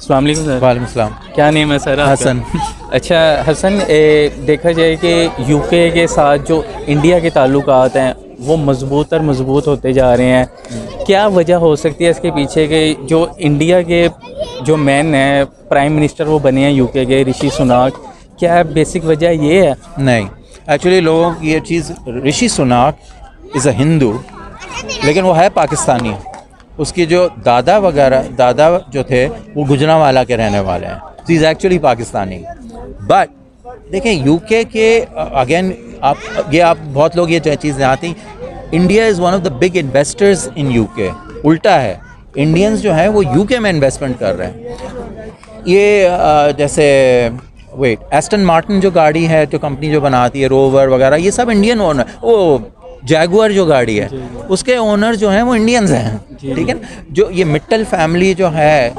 अस्सलाम वालेकुम सर। वालेकुम सलाम। क्या नेम है सर आपका? हसन। अच्छा हसन, देखा जाए कि यूके के साथ जो इंडिया के ताल्लुकात हैं वो मज़बूत और मज़बूत होते जा रहे हैं। क्या वजह हो सकती है इसके पीछे के? जो इंडिया के जो मैन हैं, प्राइम मिनिस्टर वो बने हैं यूके के, ऋषि सुनाक, क्या बेसिक वजह ये है? नहीं, एक्चुअली लोगों की ये चीज़, ऋषि सुनाक इज़ अ हिंदू लेकिन वो है पाकिस्तानी। उसके जो दादा जो थे वो गुजरांवाला के रहने वाले हैं। तो इज़ एक्चुअली पाकिस्तानी। बट देखें यूके के अगेन आप बहुत लोग ये चीज़ जानती, India is one of the big investors in UK. उल्टा है, इंडियंस जो हैं वो यूके में इन्वेस्टमेंट कर रहे हैं। ये जैसे एस्टन मार्टिन जो गाड़ी है, जो कंपनी जो बनाती है, रोवर वगैरह, ये सब इंडियन ओनर। वो जैगुआर जो गाड़ी है उसके ओनर जो हैं वो इंडियंस हैं, ठीक है ना। जो ये मिट्टल फैमिली जो है,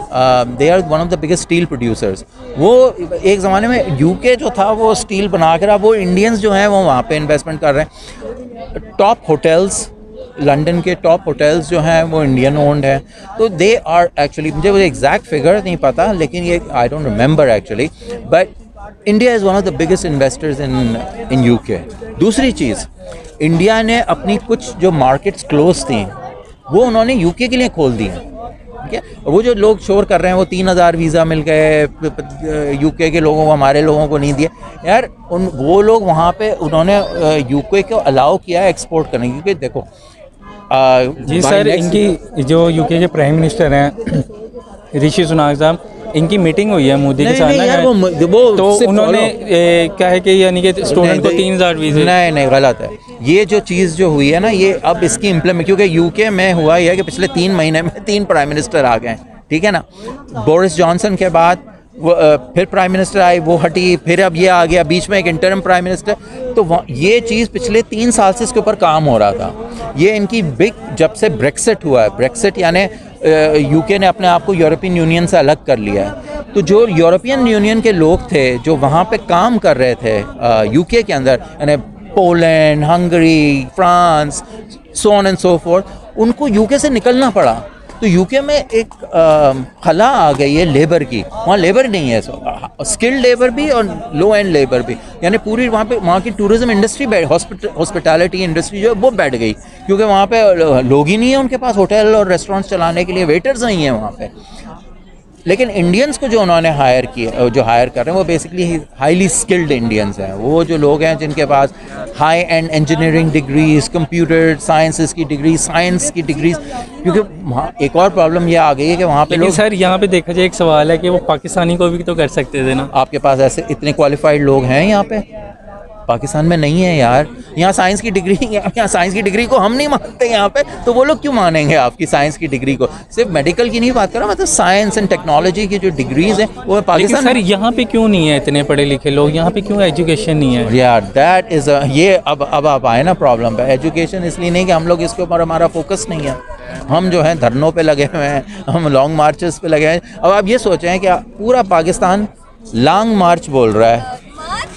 they are one of the biggest steel producers. वो एक ज़माने में यूके जो था वो स्टील बना कर, वो इंडियंस जो हैं वो वहाँ पे इन्वेस्टमेंट कर रहे हैं। टॉप होटल्स, लंदन के टॉप होटल्स जो हैं वो इंडियन ओन्ड हैं। तो दे आर एक्चुअली, मुझे वो एग्जैक्ट फिगर नहीं पता लेकिन ये I don't remember actually, but India is one of the biggest investors in UK. दूसरी चीज़, इंडिया ने अपनी कुछ जो मार्केट्स क्लोज थी वो उन्होंने यूके के लिए खोल दी हैं, ठीक है। वो जो लोग शोर कर रहे हैं वो 3000 वीज़ा मिल गए यूके के लोगों को, हमारे लोगों को नहीं दिए यार। वो लोग वहाँ पे उन्होंने यूके को अलाउ किया है एक्सपोर्ट करने, क्योंकि देखो जी सर, इनकी जो यूके के प्राइम मिनिस्टर हैं ऋषि सुनाक साहब, इनकी मीटिंग हुई है मोदी के साथ ना, तो उन्होंने क्या है कि यानी कि स्टूडेंट को 3000 वीज़े। नहीं, गलत है ये जो चीज़ जो हुई है ना, ये अब इसकी इम्प्लीमेंट, क्योंकि यूके में हुआ यह है कि पिछले 3 महीने में 3 प्राइम मिनिस्टर आ गए, ठीक है ना। बोरिस जॉनसन के बाद फिर प्राइम मिनिस्टर आई, वो हटी, फिर अब ये आ गया, बीच में एक इंटरिम प्राइम मिनिस्टर। तो ये चीज़ पिछले 3 साल से इसके ऊपर काम हो रहा था। ये इनकी बिग, जब से ब्रेक्सिट हुआ है, ब्रेक्सिट यानी यूके ने अपने आप को यूरोपियन यूनियन से अलग कर लिया है। तो जो यूरोपियन यूनियन के लोग थे जो वहाँ पे काम कर रहे थे यूके के अंदर, यानी Poland, Hungary, France, so on and so fourth, उनको यूके से निकलना पड़ा। तो यूके में एक खला आ गई है लेबर की। वहाँ लेबर नहीं है, स्किल्ड लेबर भी और लो एंड लेबर भी, यानी पूरी वहाँ की टूरिज्म इंडस्ट्री, हॉस्पिटैलिटी इंडस्ट्री जो है वो बैठ गई, क्योंकि वहाँ पे लोग ही नहीं है उनके पास होटल और रेस्टोरेंट्स चलाने के लिए, वेटर्स नहीं है वहाँ पे। लेकिन इंडियंस को जो उन्होंने हायर किया, जो हायर कर रहे हैं वो बेसिकली हाईली स्किल्ड इंडियंस हैं। वो जो लोग हैं जिनके पास high end engineering degrees, computer sciences की डिग्री, साइंस की डिग्रीज। क्योंकि वहाँ एक और प्रॉब्लम ये आ गई है कि वहाँ पे लोग, सर यहाँ पे देखा जाए एक सवाल है कि वो पाकिस्तानी को भी तो कर सकते थे ना। आपके पास ऐसे इतने क्वालिफाइड लोग हैं यहाँ पे, पाकिस्तान में नहीं है यार। यहाँ साइंस की डिग्री को हम नहीं मानते यहाँ पे, तो वो लोग क्यों मानेंगे आपकी साइंस की डिग्री को? सिर्फ मेडिकल की नहीं बात कर रहा, मतलब साइंस एंड टेक्नोलॉजी की जो डिग्रीज हैं वो पाकिस्तान। सर यहाँ पे क्यों नहीं है इतने पढ़े लिखे लोग? यहाँ पे क्यों एजुकेशन नहीं है यार? दैट इज़ ये अब आप आए ना प्रॉब्लम पे। एजुकेशन इसलिए नहीं कि हम लोग इसके ऊपर, हमारा फोकस नहीं है। हम जो हैं धरनों पे लगे हुए हैं, हम लॉन्ग मार्चेस पे लगे हैं। अब आप ये सोचें कि पूरा पाकिस्तान लॉन्ग मार्च बोल रहा है,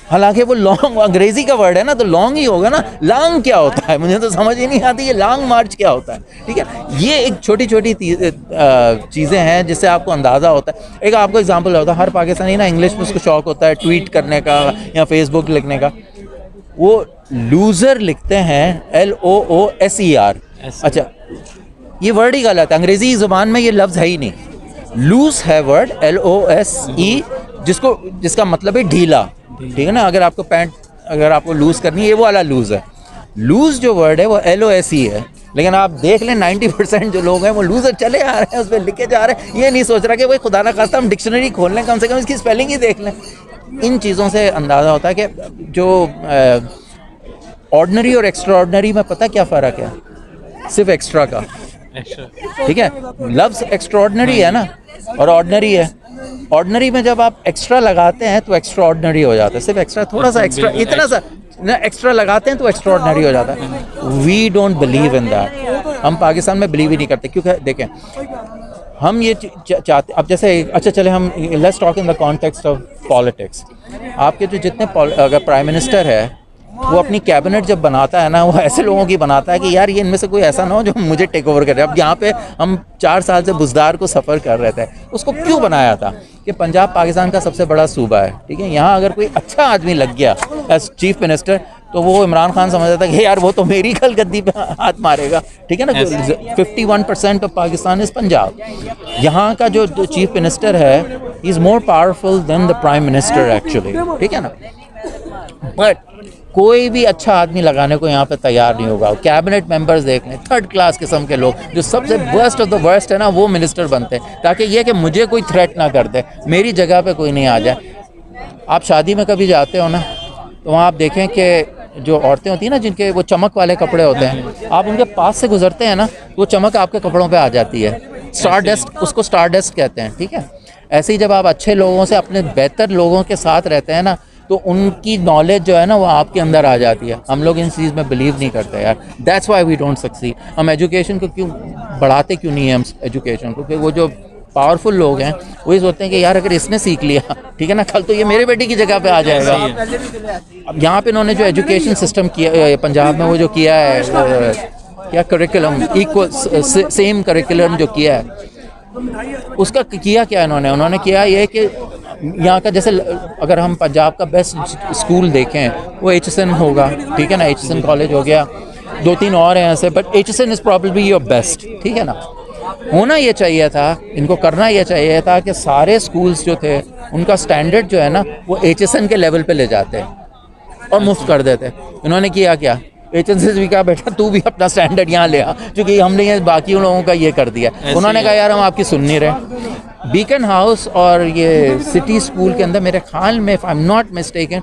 हालांकि वो लॉन्ग अंग्रेजी का वर्ड है ना, तो लॉन्ग ही होगा ना। लॉन्ग क्या होता है मुझे तो समझ ही नहीं आती, ये लॉन्ग मार्च क्या होता है, ठीक है। ये एक छोटी छोटी चीज़ें हैं जिससे आपको अंदाज़ा होता है। एक आपको एग्जांपल होता है, हर पाकिस्तानी ना इंग्लिश में उसको शौक होता है ट्वीट करने का या फेसबुक लिखने का। वो लूज़र लिखते हैं LOOSER। अच्छा, ये वर्ड ही गलत है, अंग्रेज़ी ज़ुबान में ये लफ्ज़ है ही नहीं। लूज़ है वर्ड LOSE, जिसका मतलब है ढीला, ठीक है ना। अगर आपको पैंट अगर आपको लूज़ करनी है, ये वो वाला लूज़ है। लूज़ जो वर्ड है वो LOSE है, लेकिन आप देख लें 90% जो लोग हैं वो लूज़र चले आ रहे हैं, उस पर लिखे जा रहे हैं। ये नहीं सोच रहा कि भाई खुदा ना खास्ता हम डिक्शनरी खोल लें, कम से कम इसकी स्पेलिंग ही देख लें। इन चीज़ों से अंदाज़ा होता है कि जो ऑर्डनरी और एक्स्ट्रा ऑर्डनरी में पता क्या फ़र्क है? सिर्फ एक्स्ट्रा का, ठीक है। लफ्ज़ एक्स्ट्रा ऑर्डनरी है ना और ऑर्डनरी है। ऑर्डनरी में जब आप एक्स्ट्रा लगाते हैं तो एक्स्ट्रा ऑर्डनरी हो जाता है। सिर्फ एक्स्ट्रा, थोड़ा सा एक्स्ट्रा, इतना सा एक्स्ट्रा लगाते हैं तो एक्स्ट्रा ऑर्डनरी हो जाता है। We don't believe in that. हम पाकिस्तान में बिलीव ही नहीं करते, क्योंकि देखें हम ये चाहते, अब जैसे अच्छा चले हम let's talk in the context of politics. आपके जो जितने अगर प्राइम मिनिस्टर है वो अपनी कैबिनेट जब बनाता है ना, वो ऐसे लोगों की बनाता है कि यार ये इनमें से कोई ऐसा ना हो जो मुझे टेक ओवर करे। अब यहाँ पे हम 4 साल से बुज़दार को सफ़र कर रहे थे, उसको क्यों बनाया था कि पंजाब पाकिस्तान का सबसे बड़ा सूबा है, ठीक है। यहाँ अगर कोई अच्छा आदमी लग गया एज चीफ मिनिस्टर, तो वो इमरान खान समझ था कि यार वो तो मेरी कल गद्दी पे हाथ मारेगा, ठीक है ना। 51% ऑफ पाकिस्तान इज़ पंजाब। यहाँ का जो चीफ मिनिस्टर है, he is more powerful than the prime minister actually, ठीक है ना। बट कोई भी अच्छा आदमी लगाने को यहाँ पे तैयार नहीं होगा। कैबिनेट मेंबर्स देख लें, 3rd क्लास किस्म के लोग, जो सबसे वर्स्ट ऑफ द वर्स्ट है ना, वो मिनिस्टर बनते हैं, ताकि ये कि मुझे कोई थ्रेट ना कर दे, मेरी जगह पे कोई नहीं आ जाए। आप शादी में कभी जाते हो ना, तो वहाँ आप देखें कि जो औरतें होती हैं ना, जिनके वो चमक वाले कपड़े होते हैं, आप उनके पास से गुजरते हैं ना, वो चमक आपके कपड़ों पे आ जाती है। स्टार डस्ट, उसको स्टार डस्ट कहते हैं, ठीक है। ऐसे ही जब आप अच्छे लोगों से, अपने बेहतर लोगों के साथ रहते हैं ना, तो उनकी नॉलेज जो है ना, वो आपके अंदर आ जाती है। हम लोग इन चीज़ में बिलीव नहीं करते यार, that's why we don't succeed. हम एजुकेशन को क्यों बढ़ाते क्यों नहीं है हम एजुकेशन को, क्योंकि वो जो पावरफुल लोग हैं वही सोचते हैं कि यार अगर इसने सीख लिया, ठीक है ना, कल तो ये मेरे बेटी की जगह पे आ जाएगा। अब यहाँ पे इन्होंने जो एजुकेशन सिस्टम किया पंजाब में, वो जो किया है क्या करिकुलम, इक्वल सेम करिकुलम जो किया है, उसका किया क्या उन्होंने किया ये कि यहाँ का, जैसे अगर हम पंजाब का बेस्ट स्कूल देखें, वो HSN होगा, ठीक है ना। HSN कॉलेज हो गया, 2-3 और हैं ऐसे, but HSN is probably your best, ठीक है ना। होना ये चाहिए था, इनको करना ये चाहिए था कि सारे स्कूल्स जो थे उनका स्टैंडर्ड जो है ना, वो HSN के लेवल पे ले जाते और मुफ्त कर देते। इन्होंने किया क्या, HSN भी कहा बेटा तू भी अपना स्टैंडर्ड यहाँ ले आ, क्योंकि हमने ये बाकी लोगों का ये कर दिया। उन्होंने कहा यार हम आपकी सुन नहीं रहे। बीकन हाउस और ये सिटी स्कूल के अंदर मेरे ख्याल में, if I am not mistaken,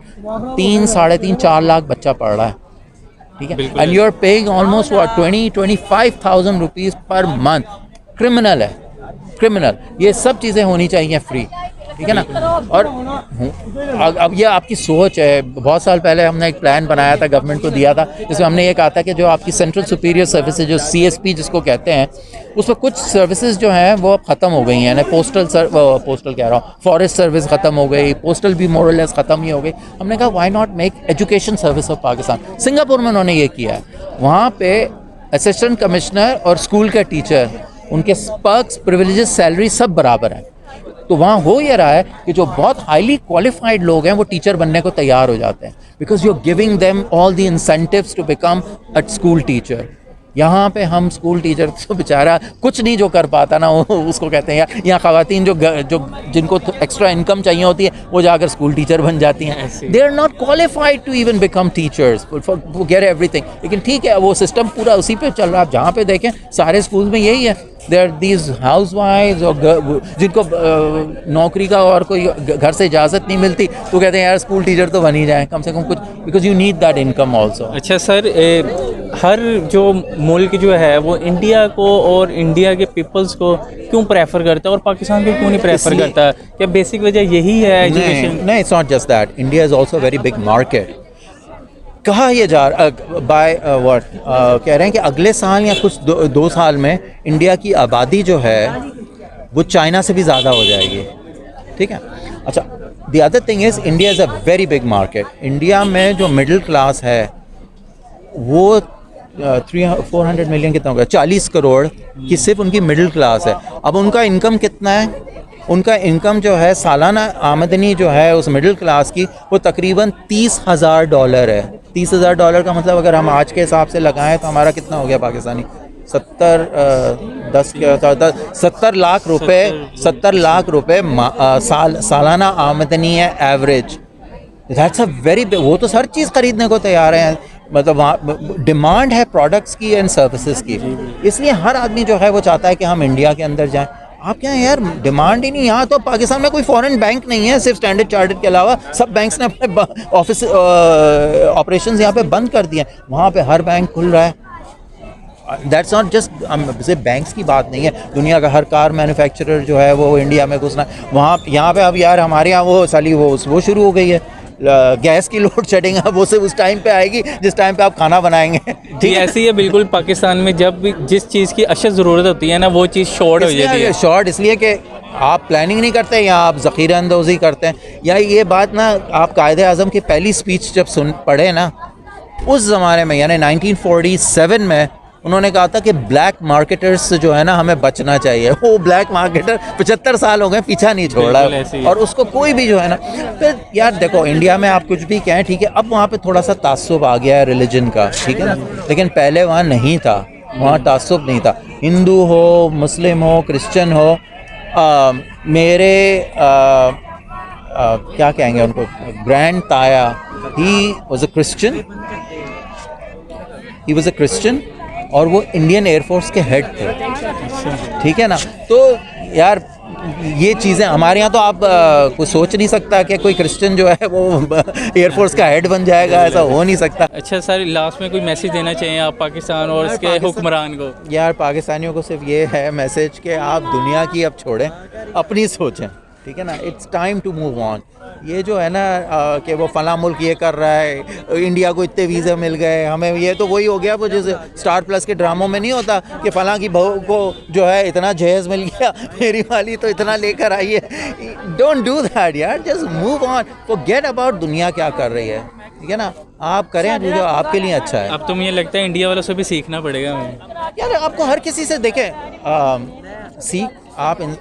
3-4 lakh बच्चा पढ़ रहा है, ठीक है। And you are paying almost 20-25,000 rupees per month. Criminal है, क्रिमिनल। ये सब चीज़ें होनी चाहिए फ्री, ठीक है ना। और अब ये आपकी सोच है। बहुत साल पहले हमने एक प्लान बनाया था, गवर्नमेंट को दिया था, जिसमें हमने ये कहा था कि जो आपकी सेंट्रल सुपीरियर सर्विसेज, जो CSP जिसको कहते हैं, उसमें कुछ सर्विसेज जो हैं वो अब ख़त्म हो गई हैं ना। पोस्टल कह रहा हूँ, फॉरेस्ट सर्विस ख़त्म हो गई, पोस्टल भी मोर और लेस ख़त्म ही हो गई। हमने कहा why not make education service of Pakistan. Singapore में उन्होंने ये किया है। वहाँ पे असिस्टेंट कमिश्नर और स्कूल के टीचर, उनके पर्क्स, प्रिविलेजेस, सैलरी सब बराबर है। तो वहाँ हो ये रहा है कि जो बहुत हाईली क्वालिफाइड लोग हैं वो टीचर बनने को तैयार हो जाते हैं, because you are giving them all the incentives to become a school teacher. यहाँ पे हम स्कूल टीचर तो बेचारा कुछ नहीं जो कर पाता ना, वो उसको कहते हैं यार। यहाँ ख़वातीन जो जिनको एक्स्ट्रा इनकम चाहिए होती है, वो जाकर स्कूल टीचर बन जाती हैं। They are not qualified to even become teachers forget everything. लेकिन ठीक है, वो सिस्टम पूरा उसी पे चल रहा है। जहाँ पे देखें सारे स्कूल में यही है। देयर दीज हाउस वाइफ्स और जिनको नौकरी का और कोई घर से इजाज़त नहीं मिलती, तो कहते हैं यार स्कूल टीचर तो बन ही जाए कम से कम कुछ, because you need that income also. अच्छा सर, हर जो मुल्क जो है वो इंडिया को और इंडिया के पीपल्स को क्यों प्रेफर करता है और पाकिस्तान को क्यों नहीं प्रेफर करता? क्या बेसिक वजह यही है एजुकेशन? नहीं, it's not just that. India is also very big market. कहा ये जा बाय व्हाट कह रहे हैं कि अगले साल या कुछ 2 साल में इंडिया की आबादी जो है वो चाइना से भी ज़्यादा हो जाएगी, ठीक है। अच्छा, the other thing is India is a very big market. India में जो मिडिल क्लास है वो 400 मिलियन कितना होगा, 40 करोड़ की सिर्फ उनकी मिडिल क्लास है। अब उनका इनकम कितना है? उनका इनकम जो है, सालाना आमदनी जो है उस मिडिल क्लास की, वो तकरीबन $30,000 है। $30,000 का मतलब अगर हम आज के हिसाब से लगाएं तो हमारा कितना हो गया पाकिस्तानी? 70 लाख रुपए 70 लाख रुपए सालाना आमदनी है एवरेज। दैट्स अ वेरी, वो तो हर चीज़ खरीदने को तैयार हैं। मतलब वहाँ डिमांड है प्रोडक्ट्स की एंड सर्विसेज की, इसलिए हर आदमी जो है वो चाहता है कि हम इंडिया के अंदर जाएं। आप क्या है यार, डिमांड ही नहीं। यहाँ तो पाकिस्तान में कोई फॉरेन बैंक नहीं है, सिर्फ स्टैंडर्ड चार्टर्ड के अलावा सब बैंक्स ने अपने ऑफिस ऑपरेशंस यहाँ पे बंद कर दिए हैं। वहाँ पे हर बैंक खुल रहा है। दैट्स नॉट जस्ट, सिर्फ बैंक्स की बात नहीं है, दुनिया का हर कार मैन्युफैक्चरर जो है वो इंडिया में घुसना है। वहाँ यहाँ पे अब यार हमारे यहाँ वो साली वो शुरू हो गई है, गैस की लोड शेडिंग। वो सिर्फ उस टाइम पे आएगी जिस टाइम पे आप खाना बनाएंगे। जी ऐसे ही है बिल्कुल। पाकिस्तान में जब भी जिस चीज़ की अशद ज़रूरत होती है ना, वो चीज़ शॉर्ट हो जाती है। शॉर्ट इसलिए कि आप प्लानिंग नहीं करते या आप ज़ख़ीरा अंदोज़ी करते हैं। या ये बात ना, आप कायदे आज़म की पहली स्पीच जब पढ़े ना, उस ज़माने में यानी 1947 में उन्होंने कहा था कि ब्लैक मार्केटर्स से जो है ना हमें बचना चाहिए। वो ब्लैक मार्केटर 75 साल हो गए, पीछा नहीं छोड़ा, बिल्कुल ऐसे ही है। और उसको कोई भी जो है ना, फिर यार देखो इंडिया में आप कुछ भी कहें ठीक है, अब वहाँ पे थोड़ा सा ताज्जुब आ गया है रिलीजन का, ठीक है ना, लेकिन पहले वहाँ नहीं था, वहाँ ताज्जुब नहीं था। हिंदू हो, मुस्लिम हो, क्रिश्चियन हो, मेरे क्या कहेंगे उनको, ग्रैंड ताया, ही वॉज अ क्रिश्चियन और वो इंडियन एयरफोर्स के हेड थे, ठीक है ना। तो यार ये चीज़ें हमारे यहाँ तो आप कुछ सोच नहीं सकता कि कोई क्रिश्चियन जो है वो एयरफोर्स का हेड बन जाएगा, ऐसा हो नहीं सकता। अच्छा सर, लास्ट में कोई मैसेज देना चाहिए आप पाकिस्तान और इसके हुक्मरान को? यार पाकिस्तानियों को सिर्फ ये है मैसेज कि आप दुनिया की अब छोड़ें, अपनी सोचें, ठीक है ना। It's time to move on. ये जो है ना कि वो फला मुल्क ये कर रहा है, इंडिया को इतने वीज़े मिल गए हमें, ये तो वही हो गया वो जैसे स्टार प्लस के ड्रामों में नहीं होता कि फला की बहू को जो है इतना जहेज़ मिल गया, मेरी वाली तो इतना लेकर आई है। डोंट डू दैट यार, just move on, forget about दुनिया क्या कर रही है, ठीक है ना। आप करें जो आपके लिए अच्छा है। अब तो मुझे लगता है इंडिया वालों से भी सीखना पड़ेगा हमें। यार आपको हर किसी से देखें,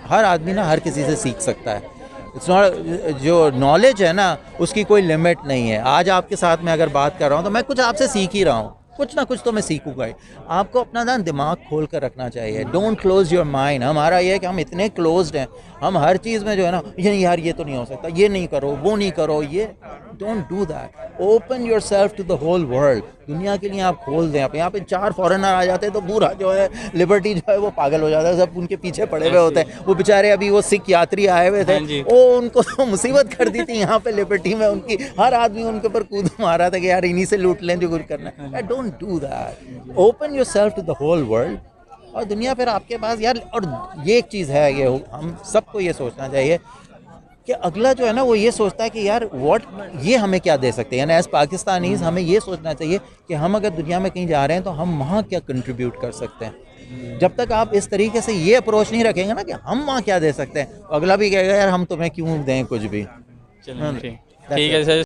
हर आदमी ना हर किसी से सीख सकता है। इट्स नॉट, जो नॉलेज है ना उसकी कोई लिमिट नहीं है। आज आपके साथ में अगर बात कर रहा हूँ तो मैं कुछ आपसे सीख ही रहा हूँ, कुछ ना कुछ तो मैं सीखूंगा ही। आपको अपना ना दिमाग खोल कर रखना चाहिए, डोंट क्लोज योर माइंड। हमारा ये है कि हम इतने क्लोज्ड हैं, हम हर चीज़ में जो है ना ये नहीं यार ये तो नहीं हो सकता, ये नहीं करो, वो नहीं करो, ये don't do that. Open yourself to the whole world. दुनिया के लिए आप खोल दें। आप यहाँ पे 4 फॉरेनर आ जाते हैं तो पूरा जो है लिबर्टी जो है वो पागल हो जाता है, सब उनके पीछे पड़े हुए होते हैं। वो बेचारे अभी वो सिख यात्री आए हुए थे, वो उनको तो मुसीबत कर दी थी यहाँ पे लिबर्टी में, उनकी हर आदमी उनके ऊपर कूद मारा था कि यार इन्हीं से लूट लें जो कुछ करना है। Don't do that, open yourself to the whole world और दुनिया फिर आपके पास यार। और ये एक चीज़ है, ये हम सबको ये सोचना चाहिए कि अगला जो है ना वो ये सोचता है कि यार ये हमें क्या दे सकते हैं, यानी एज पाकिस्तानीज़ हमें ये सोचना चाहिए कि हम अगर दुनिया में कहीं जा रहे हैं तो हम वहाँ क्या कंट्रीब्यूट कर सकते हैं। जब तक आप इस तरीके से ये अप्रोच नहीं रखेंगे ना कि हम वहाँ क्या दे सकते हैं, अगला भी कहेगा यार हम तुम्हें क्यों दें कुछ भी। चलो ठीक है सर।